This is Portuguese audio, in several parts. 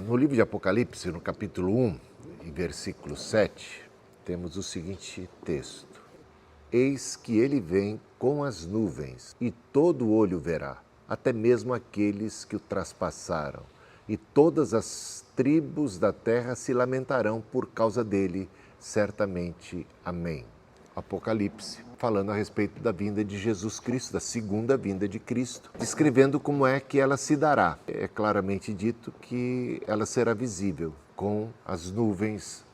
No livro de Apocalipse, no capítulo 1, em versículo 7, temos o seguinte texto: Eis que ele vem com as nuvens, e todo olho verá, até mesmo aqueles que o traspassaram, e todas as tribos da terra se lamentarão por causa dele, certamente. Amém. Apocalipse, falando a respeito da vinda de Jesus Cristo, da segunda vinda de Cristo, descrevendo como é que ela se dará. É claramente dito que ela será visível com as nuvens.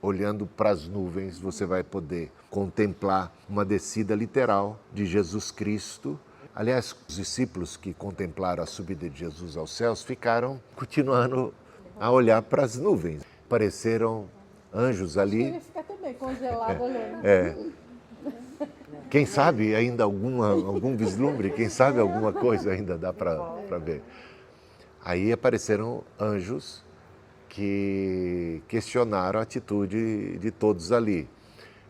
Olhando para as nuvens, você vai poder contemplar uma descida literal de Jesus Cristo. Aliás, os discípulos que contemplaram a subida de Jesus aos céus ficaram continuando a olhar para as nuvens. Apareceram anjos ali. Ele fica também congelado olhando. Quem sabe ainda algum vislumbre, quem sabe alguma coisa ainda dá para ver. Aí apareceram anjos que questionaram a atitude de todos ali.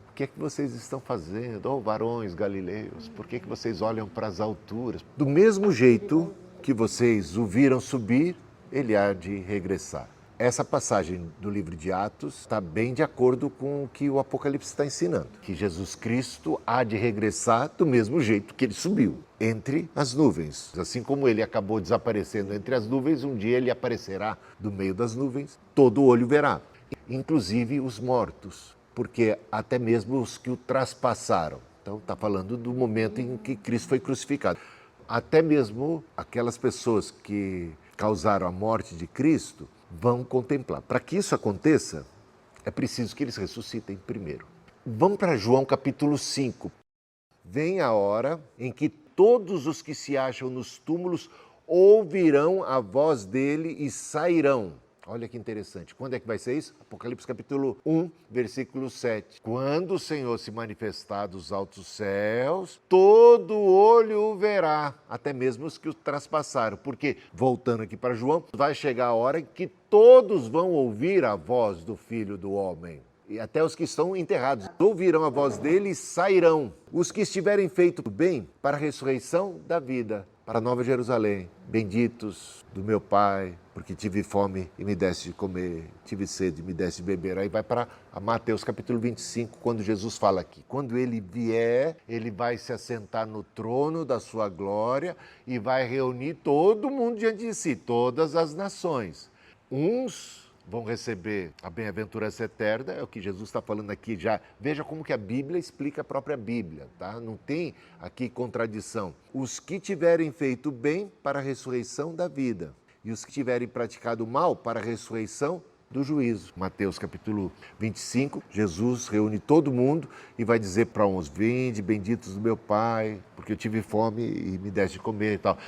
O que é que vocês estão fazendo? Oh, varões galileus, por que vocês olham para as alturas? Do mesmo jeito que vocês o viram subir, ele há de regressar. Essa passagem do livro de Atos está bem de acordo com o que o Apocalipse está ensinando, que Jesus Cristo há de regressar do mesmo jeito que ele subiu, entre as nuvens. Assim como ele acabou desaparecendo entre as nuvens, um dia ele aparecerá do meio das nuvens, todo olho verá, inclusive os mortos, porque até mesmo os que o traspassaram. Então está falando do momento em que Cristo foi crucificado. Até mesmo aquelas pessoas que causaram a morte de Cristo vão contemplar. Para que isso aconteça, é preciso que eles ressuscitem primeiro. Vamos para João capítulo 5. Vem a hora em que todos os que se acham nos túmulos ouvirão a voz dele e sairão. Olha que interessante. Quando é que vai ser isso? Apocalipse capítulo 1, versículo 7. Quando o Senhor se manifestar dos altos céus, todo olho o verá, até mesmo os que o traspassaram. Porque, voltando aqui para João, vai chegar a hora em que todos vão ouvir a voz do Filho do Homem. E até os que estão enterrados ouvirão a voz dele e sairão. Os que estiverem feito bem para a ressurreição da vida, para a Nova Jerusalém. Benditos do meu Pai, porque tive fome e me deste de comer, tive sede e me deste de beber. Aí vai para Mateus capítulo 25, quando Jesus fala aqui. Quando ele vier, ele vai se assentar no trono da sua glória e vai reunir todo mundo diante de si, todas as nações. Uns vão receber a bem-aventurança eterna, é o que Jesus está falando aqui já. Veja como que a Bíblia explica a própria Bíblia, tá? Não tem aqui contradição. Os que tiverem feito bem para a ressurreição da vida e os que tiverem praticado mal para a ressurreição do juízo. Mateus capítulo 25, Jesus reúne todo mundo e vai dizer para uns: vinde, benditos do meu Pai, porque eu tive fome e me deste de comer e tal.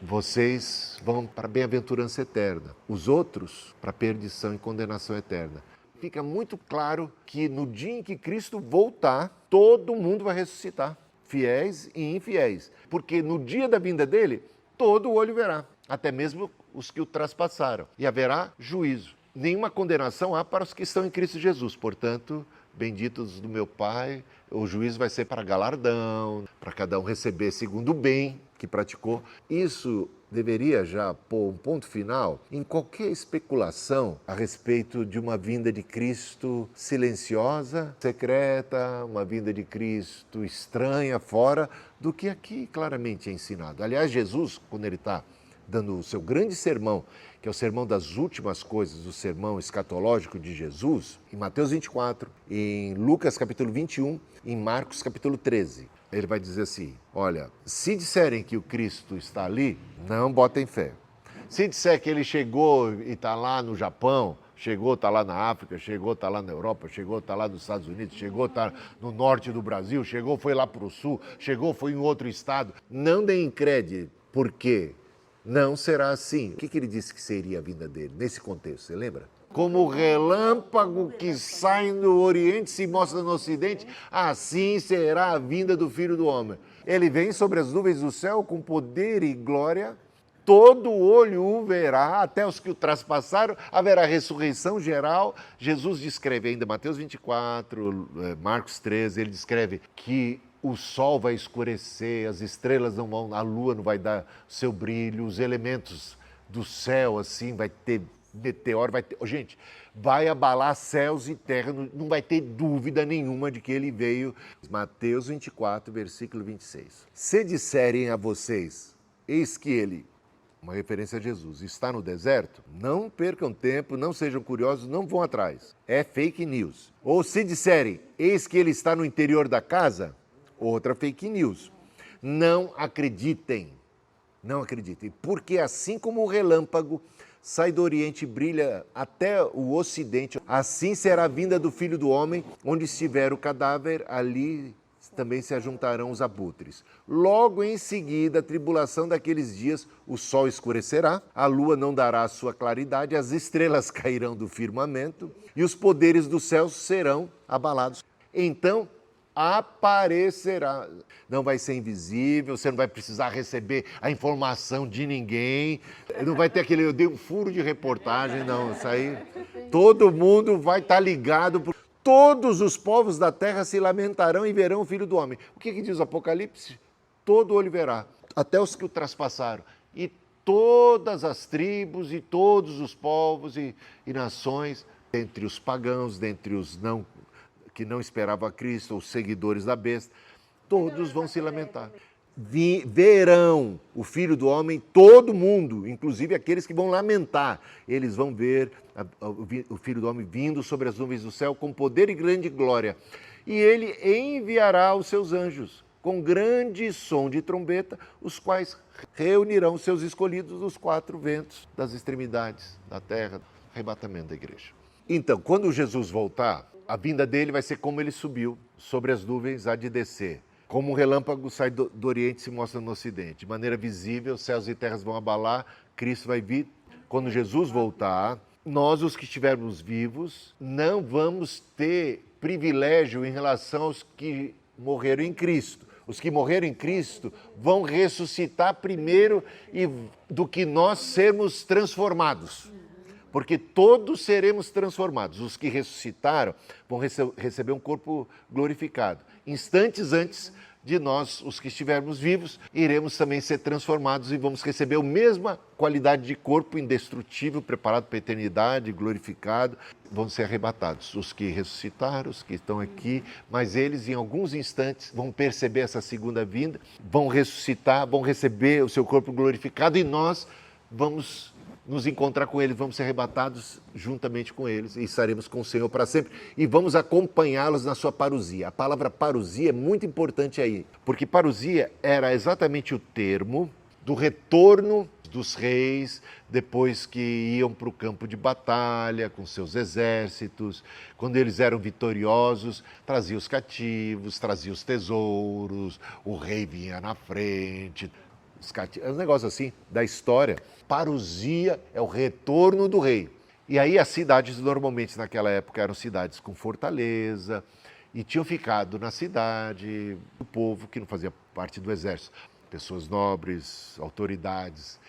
Vocês vão para a bem-aventurança eterna, os outros para a perdição e condenação eterna. Fica muito claro que no dia em que Cristo voltar, todo mundo vai ressuscitar, fiéis e infiéis, porque no dia da vinda dele, todo olho verá, até mesmo os que o traspassaram, e haverá juízo. Nenhuma condenação há para os que estão em Cristo Jesus, portanto, benditos do meu Pai, o juízo vai ser para galardão, para cada um receber segundo o bem que praticou. Isso deveria já pôr um ponto final em qualquer especulação a respeito de uma vinda de Cristo silenciosa, secreta, uma vinda de Cristo estranha, fora do que aqui claramente é ensinado. Aliás, Jesus, quando ele está dando o seu grande sermão, que é o sermão das últimas coisas, o sermão escatológico de Jesus, em Mateus 24, em Lucas capítulo 21, em Marcos capítulo 13. Ele vai dizer assim: olha, se disserem que o Cristo está ali, não botem fé. Se disser que ele chegou e está lá no Japão, chegou, está lá na África, chegou, está lá na Europa, chegou, está lá nos Estados Unidos, chegou, está no norte do Brasil, chegou, foi lá para o sul, chegou, foi em outro estado, não deem crédito, porque não será assim. O que ele disse que seria a vinda dele nesse contexto, você lembra? Como o relâmpago que sai do Oriente e se mostra no Ocidente, assim será a vinda do Filho do Homem. Ele vem sobre as nuvens do céu com poder e glória, todo olho o verá, até os que o traspassaram, haverá ressurreição geral. Jesus descreve ainda, Mateus 24, Marcos 13, ele descreve que o sol vai escurecer, as estrelas não vão, a lua não vai dar seu brilho, os elementos do céu assim vai ter meteoro vai ter... Gente, vai abalar céus e terra, não vai ter dúvida nenhuma de que ele veio. Mateus 24, versículo 26. Se disserem a vocês, eis que ele, uma referência a Jesus, está no deserto, não percam tempo, não sejam curiosos, não vão atrás. É fake news. Ou se disserem, eis que ele está no interior da casa, outra fake news. Não acreditem. Não acreditem, porque assim como o relâmpago sai do Oriente e brilha até o Ocidente, assim será a vinda do Filho do Homem, onde estiver o cadáver, ali também se ajuntarão os abutres. Logo em seguida, a tribulação daqueles dias, o sol escurecerá, a lua não dará a sua claridade, as estrelas cairão do firmamento e os poderes dos céus serão abalados. Então, aparecerá. Não vai ser invisível, você não vai precisar receber a informação de ninguém, não vai ter aquele, eu dei um furo de reportagem, não, isso aí, todo mundo vai estar ligado, todos os povos da terra se lamentarão e verão o Filho do Homem. O que diz o Apocalipse? Todo olho verá, até os que o traspassaram, e todas as tribos e todos os povos e nações, dentre os pagãos, dentre os que não esperavam a Cristo, os seguidores da besta, todos vão se lamentar. Verão o Filho do Homem, todo mundo, inclusive aqueles que vão lamentar, eles vão ver o Filho do Homem vindo sobre as nuvens do céu com poder e grande glória. E ele enviará os seus anjos com grande som de trombeta, os quais reunirão seus escolhidos dos quatro ventos das extremidades da terra, arrebatamento da igreja. Então, quando Jesus voltar, a vinda dele vai ser como ele subiu, sobre as nuvens há de descer. Como um relâmpago sai do Oriente e se mostra no Ocidente. De maneira visível, céus e terras vão abalar, Cristo vai vir. Quando Jesus voltar, nós, os que estivermos vivos, não vamos ter privilégio em relação aos que morreram em Cristo. Os que morreram em Cristo vão ressuscitar primeiro do que nós sermos transformados. Porque todos seremos transformados. Os que ressuscitaram vão receber um corpo glorificado. Instantes antes de nós, os que estivermos vivos, iremos também ser transformados e vamos receber a mesma qualidade de corpo indestrutível, preparado para a eternidade, glorificado. Vão ser arrebatados. Os que ressuscitaram, os que estão aqui, mas eles em alguns instantes vão perceber essa segunda vinda, vão ressuscitar, vão receber o seu corpo glorificado e nós vamos nos encontrar com eles, vamos ser arrebatados juntamente com eles e estaremos com o Senhor para sempre e vamos acompanhá-los na sua parousia. A palavra parousia é muito importante aí, porque parousia era exatamente o termo do retorno dos reis depois que iam para o campo de batalha com seus exércitos, quando eles eram vitoriosos, traziam os cativos, traziam os tesouros, o rei vinha na frente. É um negócio assim da história. Parousia é o retorno do rei. E aí as cidades normalmente naquela época eram cidades com fortaleza e tinham ficado na cidade o povo que não fazia parte do exército, pessoas nobres, autoridades.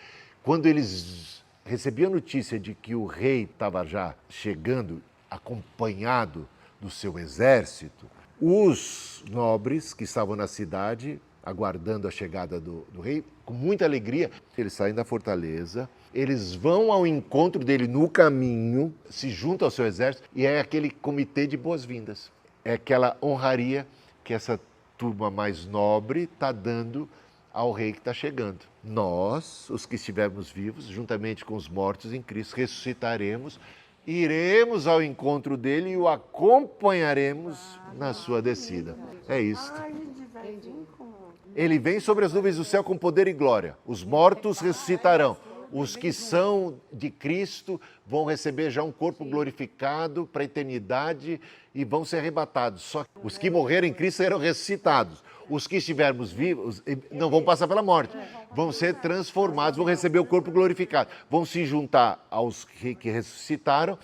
Quando eles recebiam a notícia de que o rei estava já chegando, acompanhado do seu exército, os nobres que estavam na cidade aguardando a chegada do rei, com muita alegria, eles saem da fortaleza, eles vão ao encontro dele no caminho, se juntam ao seu exército, e é aquele comitê de boas-vindas. É aquela honraria que essa turma mais nobre está dando ao rei que está chegando. Nós, os que estivermos vivos, juntamente com os mortos em Cristo, ressuscitaremos, iremos ao encontro dele e o acompanharemos na sua descida. É isso. Ele vem sobre as nuvens do céu com poder e glória. Os mortos ressuscitarão. Os que são de Cristo vão receber já um corpo glorificado para a eternidade e vão ser arrebatados. Só que os que morreram em Cristo serão ressuscitados. Os que estivermos vivos não vão passar pela morte. Vão ser transformados, vão receber o corpo glorificado. Vão se juntar aos que ressuscitaram,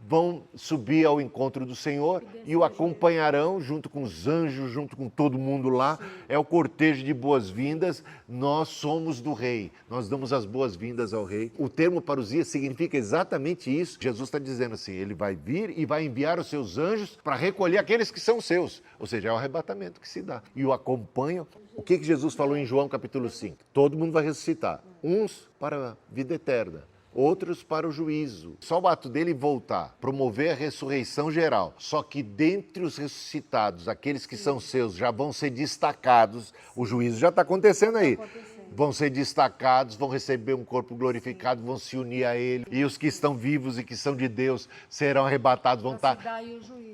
vão subir ao encontro do Senhor e o acompanharão junto com os anjos, junto com todo mundo lá. É o cortejo de boas-vindas. Nós somos do rei, nós damos as boas-vindas ao rei. O termo parousia significa exatamente isso. Jesus está dizendo assim, ele vai vir e vai enviar os seus anjos para recolher aqueles que são seus. Ou seja, é o arrebatamento que se dá. E o acompanham. O que Jesus falou em João capítulo 5? Todo mundo vai ressuscitar. Uns para a vida eterna, outros para o juízo. Só o ato dele voltar, promover a ressurreição geral. Só que dentre os ressuscitados, aqueles que são seus já vão ser destacados, o juízo já está acontecendo aí. Vão ser destacados, vão receber um corpo glorificado, vão se unir a ele. E os que estão vivos e que são de Deus serão arrebatados, vão estar...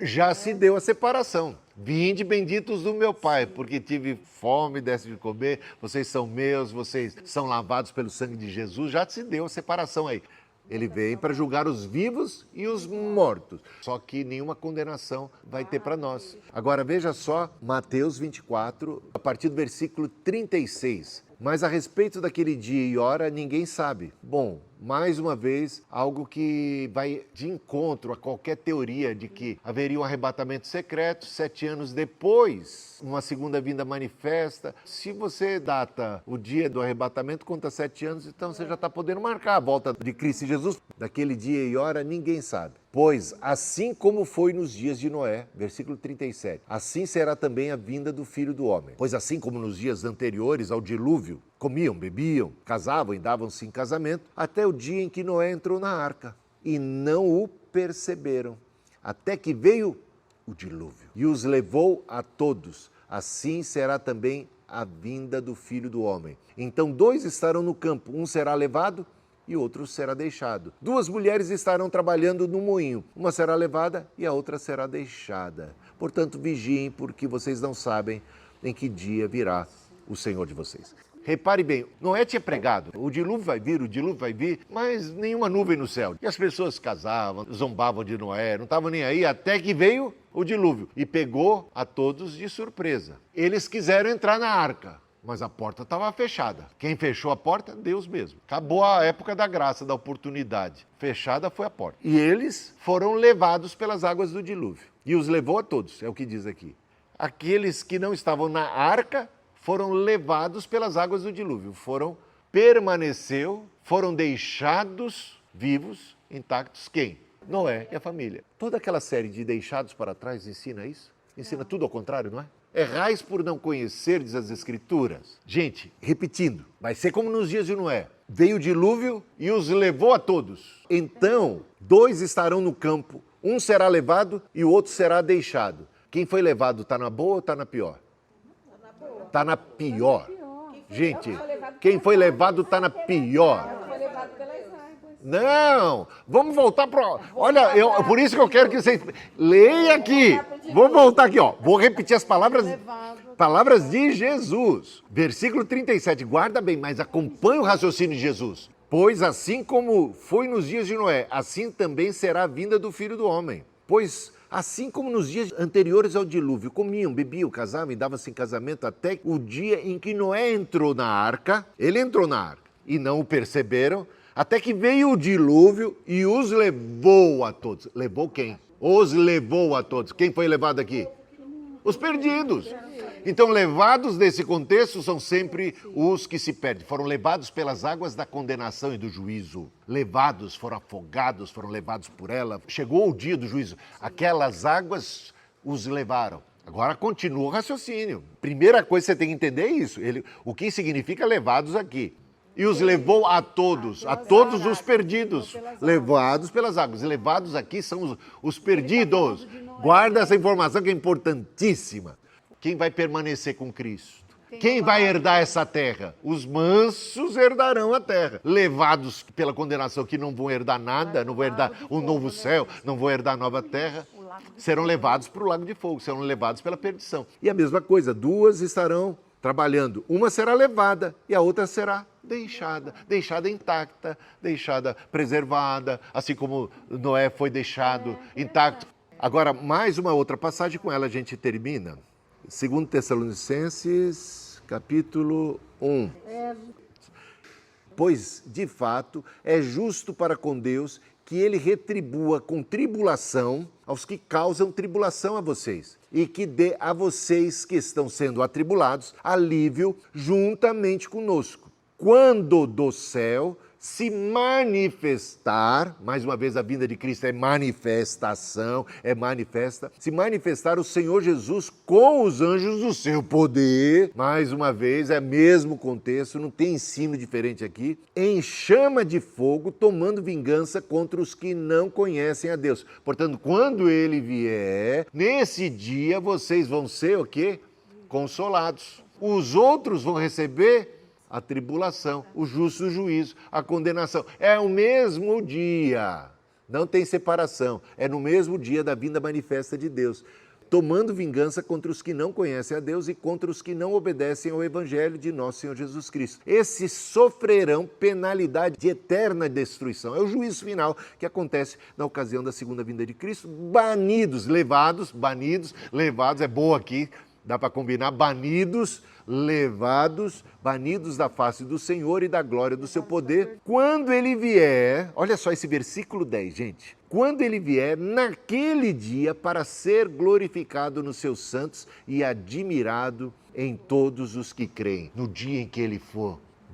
Já se deu a separação. Vinde benditos do meu Pai, porque tive fome, desse de comer, vocês são meus, vocês são lavados pelo sangue de Jesus, já se deu a separação aí. Ele vem para julgar os vivos e os mortos. Só que nenhuma condenação vai ter para nós. Agora veja só, Mateus 24, a partir do versículo 36. Mas a respeito daquele dia e hora, ninguém sabe. Bom, mais uma vez, algo que vai de encontro a qualquer teoria de que haveria um arrebatamento secreto, 7 anos depois, uma segunda vinda manifesta. Se você data o dia do arrebatamento, conta 7 anos, então você já está podendo marcar a volta de Cristo Jesus. Daquele dia e hora, ninguém sabe. Pois, assim como foi nos dias de Noé, versículo 37, assim será também a vinda do Filho do Homem. Pois assim como nos dias anteriores ao dilúvio, comiam, bebiam, casavam e davam-se em casamento, até o dia em que Noé entrou na arca, e não o perceberam, até que veio o dilúvio e os levou a todos. Assim será também a vinda do Filho do Homem. Então 2 estarão no campo, um será levado e outro será deixado. 2 mulheres estarão trabalhando no moinho, uma será levada e a outra será deixada. Portanto, vigiem, porque vocês não sabem em que dia virá o Senhor de vocês. Repare bem, Noé tinha pregado, o dilúvio vai vir, mas nenhuma nuvem no céu. E as pessoas casavam, zombavam de Noé, não estavam nem aí, até que veio o dilúvio e pegou a todos de surpresa. Eles quiseram entrar na arca, mas a porta estava fechada. Quem fechou a porta? Deus mesmo. Acabou a época da graça, da oportunidade. Fechada foi a porta. E eles foram levados pelas águas do dilúvio. E os levou a todos, é o que diz aqui. Aqueles que não estavam na arca foram levados pelas águas do dilúvio. Foram deixados vivos, intactos. Quem? Noé e a família. Toda aquela série de deixados para trás ensina isso? Ensina tudo ao contrário, não é? Errais por não conhecerdes as Escrituras. Gente, repetindo, vai ser como nos dias de Noé. Veio o dilúvio e os levou a todos. Então, 2 estarão no campo, um será levado e o outro será deixado. Quem foi levado está na boa ou está na pior? Está na pior. Gente, quem foi levado está na pior. Não, vamos voltar para... Olha, por isso que eu quero que vocês... Leia aqui. Vou voltar aqui, ó. Vou repetir as palavras de Jesus. Versículo 37. Guarda bem, mas acompanha o raciocínio de Jesus. Pois assim como foi nos dias de Noé, assim também será a vinda do Filho do Homem. Pois assim como nos dias anteriores ao dilúvio, comiam, bebiam, casavam e davam-se em casamento até o dia em que Noé entrou na arca. Ele entrou na arca e não o perceberam, até que veio o dilúvio e os levou a todos. Levou quem? Os levou a todos. Quem foi levado aqui? Os perdidos. Então, levados nesse contexto são sempre os que se perdem. Foram levados pelas águas da condenação e do juízo. Levados, foram afogados, foram levados por ela. Chegou o dia do juízo. Aquelas águas os levaram. Agora continua o raciocínio. Primeira coisa que você tem que entender é isso. O que significa levados aqui? E os levou a todos os perdidos, levados pelas águas. Levados aqui são os perdidos. Guarda essa informação que é importantíssima. Quem vai permanecer com Cristo? Quem vai herdar essa terra? Os mansos herdarão a terra. Levados pela condenação que não vão herdar nada, não vão herdar um novo céu, não vão herdar a nova terra, serão levados para o lago de fogo, serão levados pela perdição. E a mesma coisa, 2 estarão trabalhando. Uma será levada e a outra será deixada intacta, deixada preservada, assim como Noé foi deixado intacto. Agora, mais uma outra passagem, com ela a gente termina. 2 Tessalonicenses, capítulo 1. Pois, de fato, é justo para com Deus que ele retribua com tribulação aos que causam tribulação a vocês, e que dê a vocês que estão sendo atribulados alívio juntamente conosco, quando do céu se manifestar, mais uma vez a vinda de Cristo é manifestação, é manifesta, se manifestar o Senhor Jesus com os anjos do seu poder, mais uma vez é mesmo contexto, não tem ensino diferente aqui, em chama de fogo, tomando vingança contra os que não conhecem a Deus. Portanto, quando ele vier, nesse dia vocês vão ser o quê? Consolados. Os outros vão receber a tribulação, o justo juízo, a condenação. É o mesmo dia, não tem separação, é no mesmo dia da vinda manifesta de Deus, tomando vingança contra os que não conhecem a Deus e contra os que não obedecem ao Evangelho de nosso Senhor Jesus Cristo. Esses sofrerão penalidade de eterna destruição. É o juízo final que acontece na ocasião da segunda vinda de Cristo. Banidos, levados, é boa aqui, dá para combinar, banidos da face do Senhor e da glória do seu poder, quando ele vier, olha só esse versículo 10, gente, quando ele vier naquele dia para ser glorificado nos seus santos e admirado em todos os que creem. No dia em que ele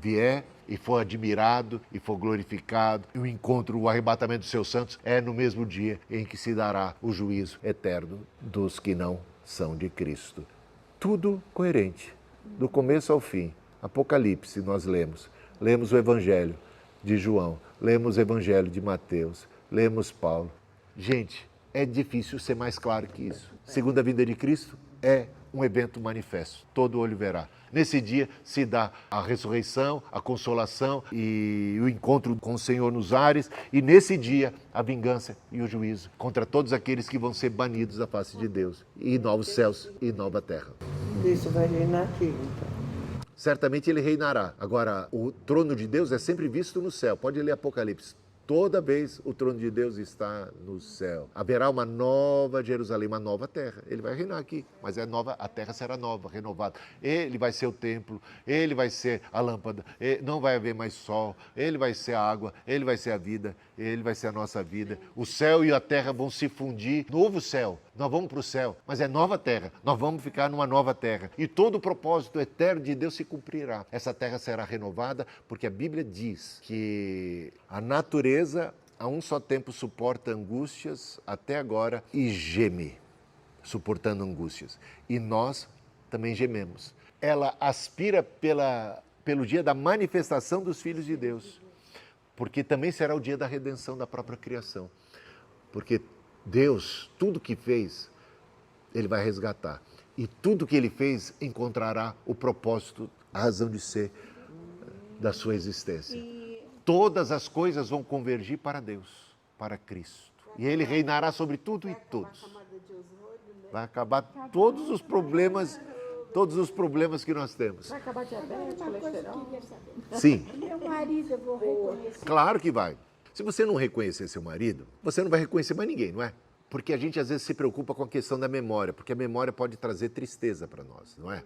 vier e for admirado e for glorificado, e o encontro, o arrebatamento dos seus santos é no mesmo dia em que se dará o juízo eterno dos que não são de Cristo. Tudo coerente. Do começo ao fim, Apocalipse nós lemos o Evangelho de João, lemos o Evangelho de Mateus, lemos Paulo. Gente, é difícil ser mais claro que isso. Segunda vinda de Cristo é um evento manifesto, todo olho verá. Nesse dia se dá a ressurreição, a consolação e o encontro com o Senhor nos ares, e nesse dia a vingança e o juízo contra todos aqueles que vão ser banidos da face de Deus, e novos céus e nova terra. Isso vai reinar aqui, então. Certamente ele reinará. Agora, o trono de Deus é sempre visto no céu. Pode ler Apocalipse. Toda vez o trono de Deus está no céu. Haverá uma nova Jerusalém, uma nova terra. Ele vai reinar aqui, mas a terra será nova, renovada. Ele vai ser o templo, ele vai ser a lâmpada, não vai haver mais sol, ele vai ser a água, ele vai ser a vida, ele vai ser a nossa vida. O céu e a terra vão se fundir. Novo céu, nós vamos para o céu, mas é nova terra. Nós vamos ficar numa nova terra. E todo o propósito eterno de Deus se cumprirá. Essa terra será renovada, porque a Bíblia diz que a natureza a um só tempo suporta angústias até agora e geme, suportando angústias. E nós também gememos. Ela aspira pelo dia da manifestação dos filhos de Deus, porque também será o dia da redenção da própria criação. Porque Deus, tudo que fez, Ele vai resgatar. E tudo que Ele fez encontrará o propósito, a razão de ser da sua existência. Todas as coisas vão convergir para Deus, para Cristo. E Ele reinará sobre tudo e todos. Vai acabar todos os problemas que nós temos. Vai acabar diabetes, colesterol? Sim. Meu marido, eu vou reconhecer. Claro que vai. Se você não reconhecer seu marido, você não vai reconhecer mais ninguém, não é? Porque a gente às vezes se preocupa com a questão da memória, porque a memória pode trazer tristeza para nós, não é?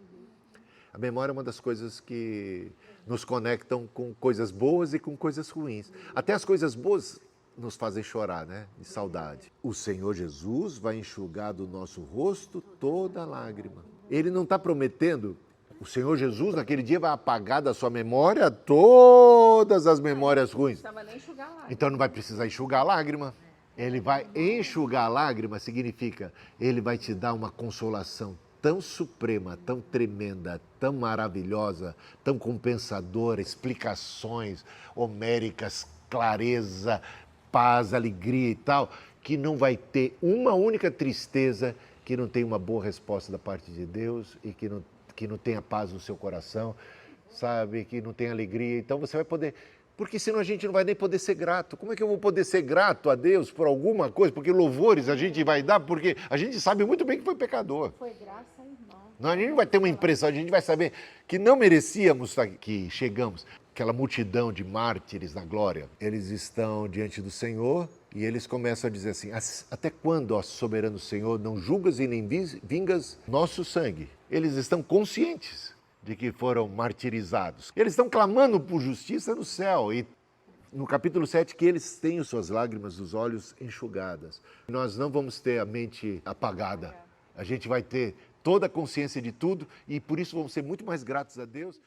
A memória é uma das coisas que nos conectam com coisas boas e com coisas ruins. Até as coisas boas nos fazem chorar, né? De saudade. O Senhor Jesus vai enxugar do nosso rosto toda lágrima. Ele não está prometendo. O Senhor Jesus, naquele dia, vai apagar da sua memória todas as memórias ruins. Não precisava nem enxugar lá. Então não vai precisar enxugar a lágrima. Ele vai enxugar a lágrima, significa, ele vai te dar uma consolação tão suprema, tão tremenda, tão maravilhosa, tão compensadora, explicações homéricas, clareza, paz, alegria e tal, que não vai ter uma única tristeza que não tenha uma boa resposta da parte de Deus e que não tenha paz no seu coração, sabe, que não tenha alegria. Então você vai poder... Porque senão a gente não vai nem poder ser grato. Como é que eu vou poder ser grato a Deus por alguma coisa? Porque louvores a gente vai dar, porque a gente sabe muito bem que foi pecador. Foi graça, irmão. Não, a gente não vai ter uma impressão, a gente vai saber que não merecíamos que chegamos. Aquela multidão de mártires na glória, eles estão diante do Senhor e eles começam a dizer assim: até quando, ó soberano Senhor, não julgas e nem vingas nosso sangue? Eles estão conscientes de que foram martirizados. Eles estão clamando por justiça no céu. E no capítulo 7, que eles tenham suas lágrimas dos olhos enxugadas. Nós não vamos ter a mente apagada. A gente vai ter toda a consciência de tudo e por isso vamos ser muito mais gratos a Deus.